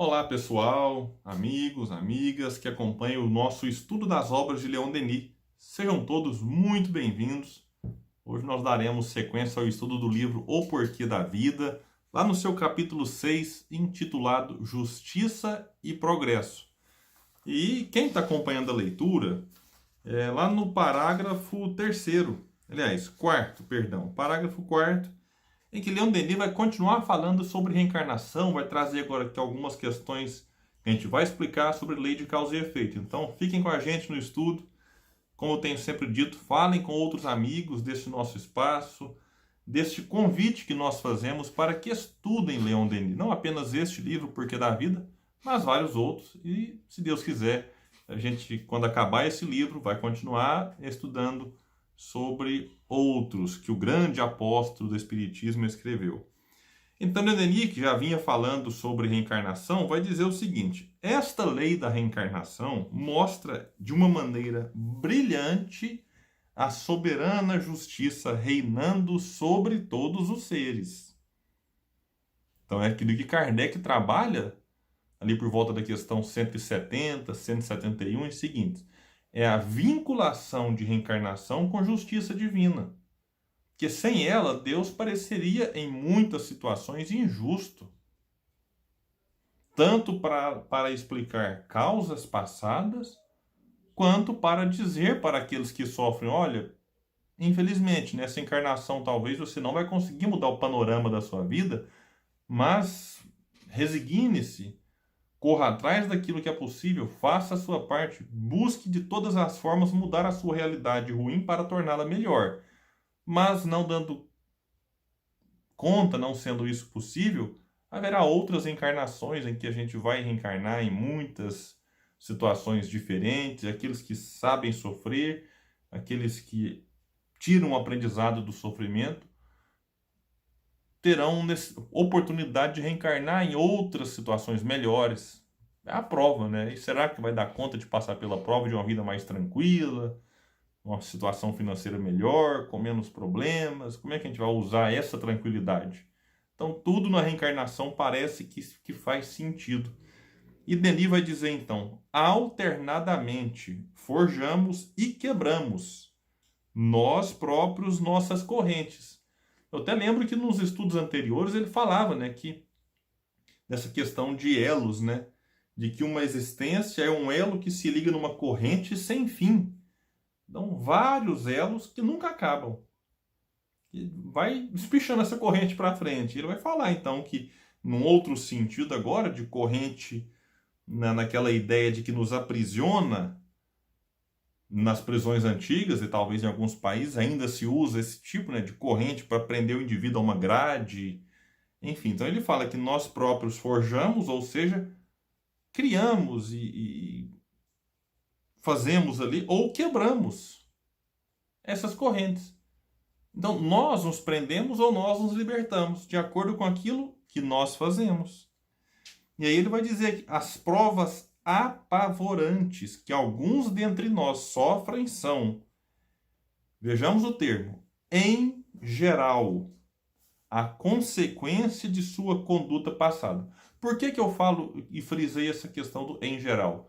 Olá, pessoal, amigos, amigas que acompanham o nosso estudo das obras de Leon Denis. Sejam todos muito bem-vindos. Hoje nós daremos sequência ao estudo do livro O Porquê da Vida, lá no seu capítulo 6, intitulado Justiça e Progresso. E quem está acompanhando a leitura, lá no parágrafo terceiro, aliás, quarto, perdão, parágrafo quarto, em que Leon Denis vai continuar falando sobre reencarnação, vai trazer agora aqui algumas questões que a gente vai explicar sobre lei de causa e efeito. Então, fiquem com a gente no estudo. Como eu tenho sempre dito, falem com outros amigos deste nosso espaço, deste convite que nós fazemos para que estudem Leon Denis. Não apenas este livro, Porquê da Vida, mas vários outros. E, se Deus quiser, a gente, quando acabar esse livro, vai continuar estudando sobre outros que o grande apóstolo do Espiritismo escreveu. Então, Leon Denis, que já vinha falando sobre reencarnação, vai dizer o seguinte: esta lei da reencarnação mostra de uma maneira brilhante a soberana justiça reinando sobre todos os seres. Então, é aquilo que Kardec trabalha ali por volta da questão 170, 171 e seguintes. É a vinculação de reencarnação com justiça divina. Que sem ela, Deus pareceria em muitas situações injusto. Tanto para explicar causas passadas, quanto para dizer para aqueles que sofrem: olha, infelizmente, nessa encarnação talvez você não vai conseguir mudar o panorama da sua vida, mas resigne-se, corra atrás daquilo que é possível, faça a sua parte, busque de todas as formas mudar a sua realidade ruim para torná-la melhor. Mas não dando conta, não sendo isso possível, haverá outras encarnações em que a gente vai reencarnar em muitas situações diferentes, aqueles que sabem sofrer, aqueles que tiram o aprendizado do sofrimento, terão oportunidade de reencarnar em outras situações melhores. É a prova, né? E será que vai dar conta de passar pela prova de uma vida mais tranquila, uma situação financeira melhor, com menos problemas? Como é que a gente vai usar essa tranquilidade? Então, tudo na reencarnação parece que faz sentido. E Denis vai dizer, então: alternadamente forjamos e quebramos nós próprios nossas correntes. Eu até lembro que nos estudos anteriores ele falava, né, que dessa questão de elos, né, de que uma existência é um elo que se liga numa corrente sem fim. Então, vários elos que nunca acabam. E vai espichando essa corrente para frente. Ele vai falar, então, que num outro sentido agora, de corrente, naquela ideia de que nos aprisiona nas prisões antigas, e talvez em alguns países ainda se usa esse tipo, né, de corrente para prender o indivíduo a uma grade. Enfim, então ele fala que nós próprios forjamos, ou seja, criamos e fazemos ali, ou quebramos essas correntes. Então, nós nos prendemos ou nós nos libertamos, de acordo com aquilo que nós fazemos. E aí ele vai dizer que as provas apavorantes que alguns dentre nós sofrem são, vejamos o termo, em geral, a consequência de sua conduta passada. Por que eu falo e frisei essa questão do em geral?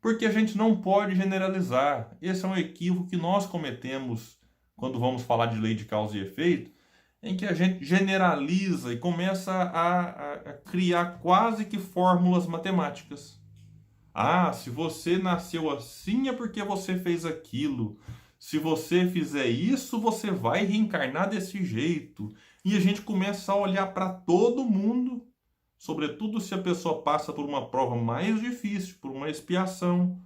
Porque a gente não pode generalizar. Esse é um equívoco que nós cometemos quando vamos falar de lei de causa e efeito, em que a gente generaliza e começa a criar quase que fórmulas matemáticas. Ah, se você nasceu assim é porque você fez aquilo. Se você fizer isso, você vai reencarnar desse jeito. E a gente começa a olhar para todo mundo, sobretudo se a pessoa passa por uma prova mais difícil, por uma expiação.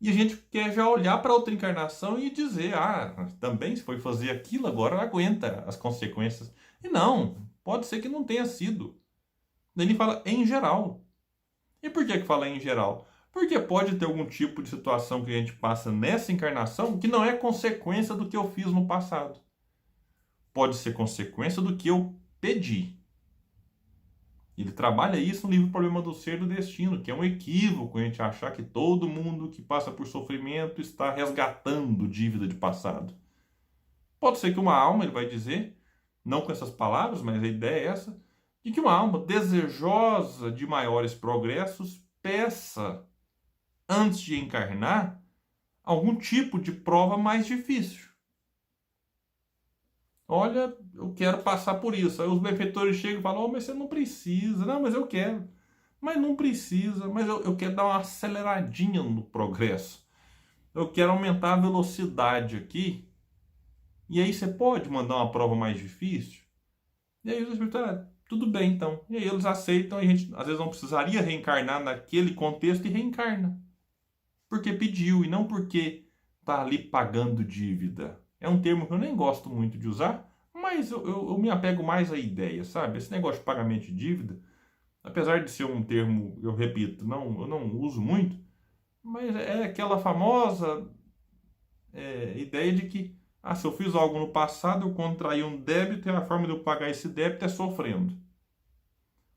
E a gente quer já olhar para outra encarnação e dizer: ah, também se foi fazer aquilo, agora aguenta as consequências. E não, pode ser que não tenha sido. Daí ele fala em geral. E por que fala em geral? Porque pode ter algum tipo de situação que a gente passa nessa encarnação que não é consequência do que eu fiz no passado. Pode ser consequência do que eu pedi. Ele trabalha isso no livro Problema do Ser e do Destino, que é um equívoco a gente achar que todo mundo que passa por sofrimento está resgatando dívida de passado. Pode ser que uma alma, ele vai dizer, não com essas palavras, mas a ideia é essa, e que uma alma desejosa de maiores progressos peça, antes de encarnar, algum tipo de prova mais difícil. Olha, eu quero passar por isso. Aí os benfeitores chegam e falam, oh, mas você não precisa. Não, mas eu quero. Mas não precisa. Mas eu quero dar uma aceleradinha no progresso. Eu quero aumentar a velocidade aqui. E aí você pode mandar uma prova mais difícil? E aí os espíritos, tudo bem então. E aí eles aceitam, e a gente às vezes não precisaria reencarnar naquele contexto e reencarna. Porque pediu e não porque está ali pagando dívida. É um termo que eu nem gosto muito de usar, mas eu me apego mais à ideia, sabe? Esse negócio de pagamento de dívida, apesar de ser um termo, eu repito, eu não uso muito, mas é aquela famosa ideia de que, se eu fiz algo no passado, eu contraí um débito e a forma de eu pagar esse débito é sofrendo.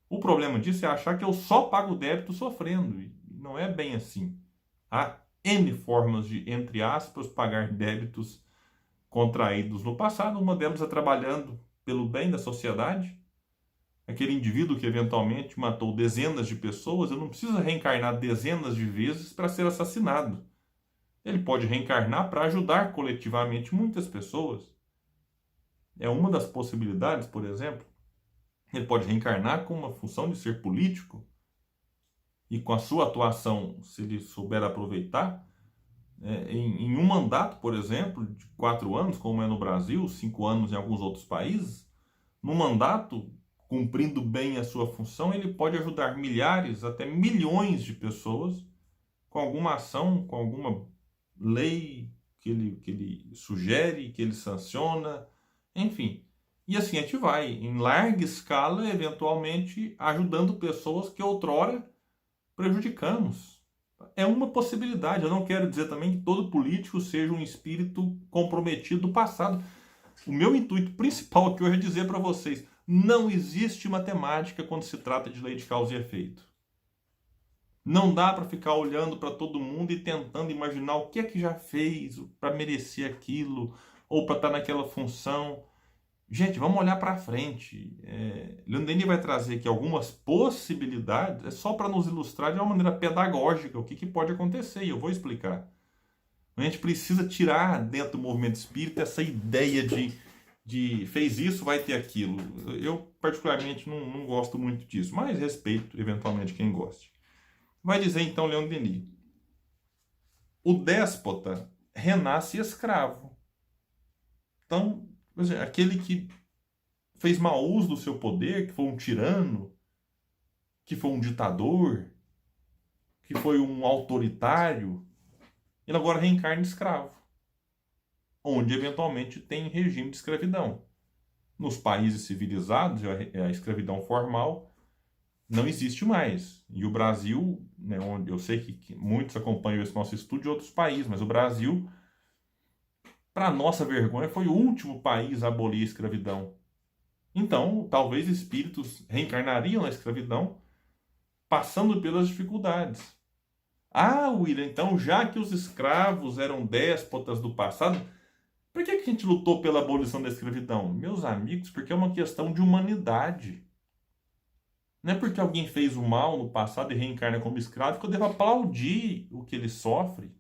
O problema disso é achar que eu só pago o débito sofrendo, e não é bem assim. Há N formas de, entre aspas, pagar débitos contraídos no passado. Uma delas é trabalhando pelo bem da sociedade. Aquele indivíduo que eventualmente matou dezenas de pessoas, ele não precisa reencarnar dezenas de vezes para ser assassinado. Ele pode reencarnar para ajudar coletivamente muitas pessoas. É uma das possibilidades, por exemplo. Ele pode reencarnar com uma função de ser político e com a sua atuação, se ele souber aproveitar, em um mandato, por exemplo, de 4 anos, como é no Brasil, 5 anos em alguns outros países, no mandato, cumprindo bem a sua função, ele pode ajudar milhares, até milhões de pessoas com alguma ação, com alguma lei que ele sugere, que ele sanciona, enfim. E assim a gente vai, em larga escala, eventualmente, ajudando pessoas que outrora prejudicamos. É uma possibilidade. Eu não quero dizer também que todo político seja um espírito comprometido do passado. O meu intuito principal aqui hoje é dizer para vocês, não existe matemática quando se trata de lei de causa e efeito. Não dá para ficar olhando para todo mundo e tentando imaginar o que é que já fez para merecer aquilo, ou para estar naquela função. Gente, vamos olhar para frente. Leon Denis vai trazer aqui algumas possibilidades, só para nos ilustrar de uma maneira pedagógica o que pode acontecer, e eu vou explicar. A gente precisa tirar dentro do movimento espírita essa ideia de fez isso, vai ter aquilo. Eu, particularmente, não gosto muito disso, mas respeito, eventualmente, quem goste. Vai dizer, então, Leon Denis, o déspota renasce escravo. Então, aquele que fez mau uso do seu poder, que foi um tirano, que foi um ditador, que foi um autoritário, ele agora reencarna escravo, onde eventualmente tem regime de escravidão. Nos países civilizados, a escravidão formal não existe mais. E o Brasil, né, onde eu sei que muitos acompanham esse nosso estudo de outros países, mas o Brasil, para nossa vergonha, foi o último país a abolir a escravidão. Então, talvez espíritos reencarnariam na escravidão, passando pelas dificuldades. William, então, já que os escravos eram déspotas do passado, por que a gente lutou pela abolição da escravidão? Meus amigos, porque é uma questão de humanidade. Não é porque alguém fez o mal no passado e reencarna como escravo que eu devo aplaudir o que ele sofre.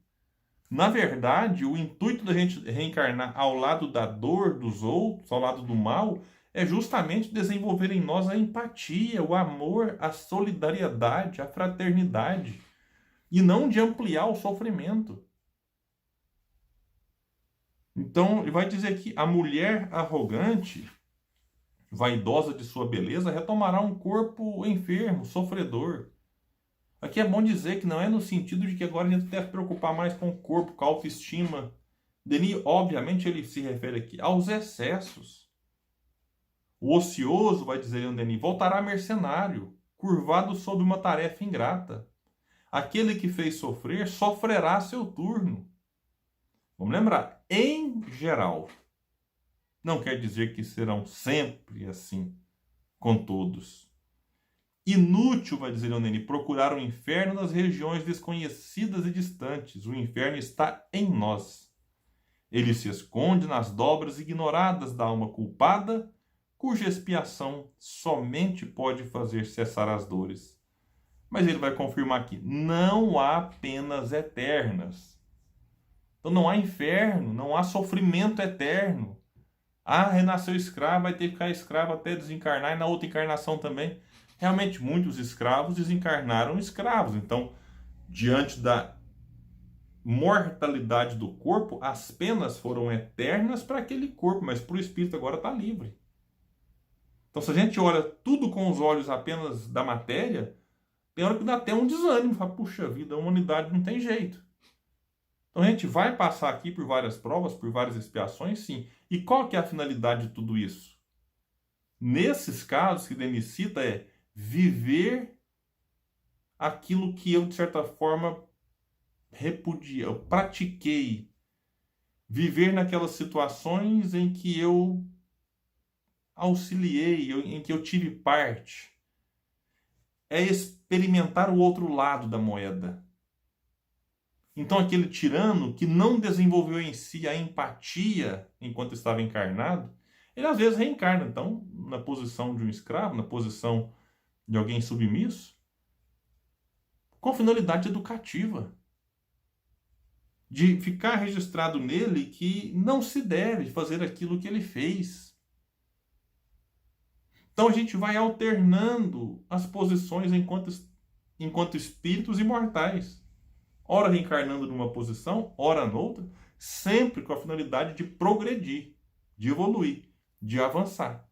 Na verdade, o intuito da gente reencarnar ao lado da dor dos outros, ao lado do mal, é justamente desenvolver em nós a empatia, o amor, a solidariedade, a fraternidade, e não de ampliar o sofrimento. Então, ele vai dizer que a mulher arrogante, vaidosa de sua beleza, retomará um corpo enfermo, sofredor. Aqui é bom dizer que não é no sentido de que agora a gente deve se preocupar mais com o corpo, com a autoestima. Denis, obviamente, ele se refere aqui aos excessos. O ocioso, vai dizer Leon Denis, voltará mercenário, curvado sob uma tarefa ingrata. Aquele que fez sofrer, sofrerá a seu turno. Vamos lembrar, em geral. Não quer dizer que serão sempre assim com todos. Inútil, vai dizer Leon Denis, procurar o inferno nas regiões desconhecidas e distantes. O inferno está em nós. Ele se esconde nas dobras ignoradas da alma culpada, cuja expiação somente pode fazer cessar as dores. Mas ele vai confirmar aqui, não há penas eternas. Então não há inferno, não há sofrimento eterno. Ah, renasceu escravo, vai ter que ficar escravo até desencarnar e na outra encarnação também. Realmente, muitos escravos desencarnaram escravos. Então, diante da mortalidade do corpo, as penas foram eternas para aquele corpo, mas para o espírito agora está livre. Então, se a gente olha tudo com os olhos apenas da matéria, tem hora que dá até um desânimo. Fala, puxa vida, a humanidade não tem jeito. Então a gente vai passar aqui por várias provas, por várias expiações, sim. E qual que é a finalidade de tudo isso? Nesses casos que Denis cita é viver aquilo que eu, de certa forma, repudiei, eu pratiquei. Viver naquelas situações em que eu auxiliei, em que eu tive parte. É experimentar o outro lado da moeda. Então aquele tirano que não desenvolveu em si a empatia enquanto estava encarnado, ele às vezes reencarna, então, na posição de um escravo, na posição de alguém submisso, com finalidade educativa. De ficar registrado nele que não se deve fazer aquilo que ele fez. Então a gente vai alternando as posições enquanto espíritos imortais. Ora reencarnando numa posição, ora noutra, sempre com a finalidade de progredir, de evoluir, de avançar.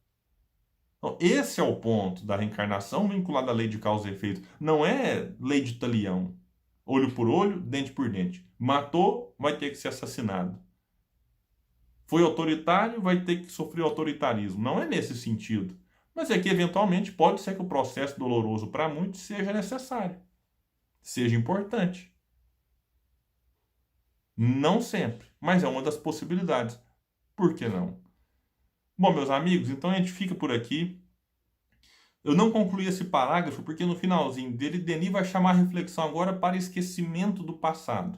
Então, esse é o ponto da reencarnação vinculado à lei de causa e efeito. Não é lei de talião. Olho por olho, dente por dente. Matou, vai ter que ser assassinado. Foi autoritário, vai ter que sofrer autoritarismo. Não é nesse sentido. Mas é que, eventualmente, pode ser que o processo doloroso para muitos seja necessário, seja importante. Não sempre, mas é uma das possibilidades. Por que não? Bom, meus amigos, então a gente fica por aqui. Eu não concluí esse parágrafo porque no finalzinho dele, Denis vai chamar a reflexão agora para esquecimento do passado.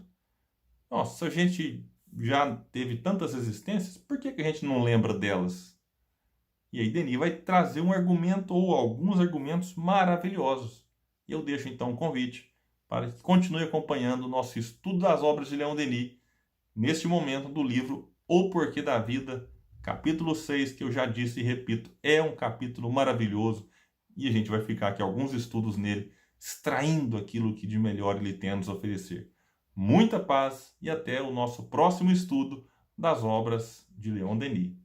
Nossa, se a gente já teve tantas existências, por que a gente não lembra delas? E aí Denis vai trazer um argumento ou alguns argumentos maravilhosos. E eu deixo então um convite para que continue acompanhando o nosso estudo das obras de Leon Denis, neste momento do livro O Porquê da Vida, capítulo 6, que eu já disse e repito, é um capítulo maravilhoso, e a gente vai ficar aqui alguns estudos nele, extraindo aquilo que de melhor ele tem a nos oferecer. Muita paz e até o nosso próximo estudo das obras de Leon Denis.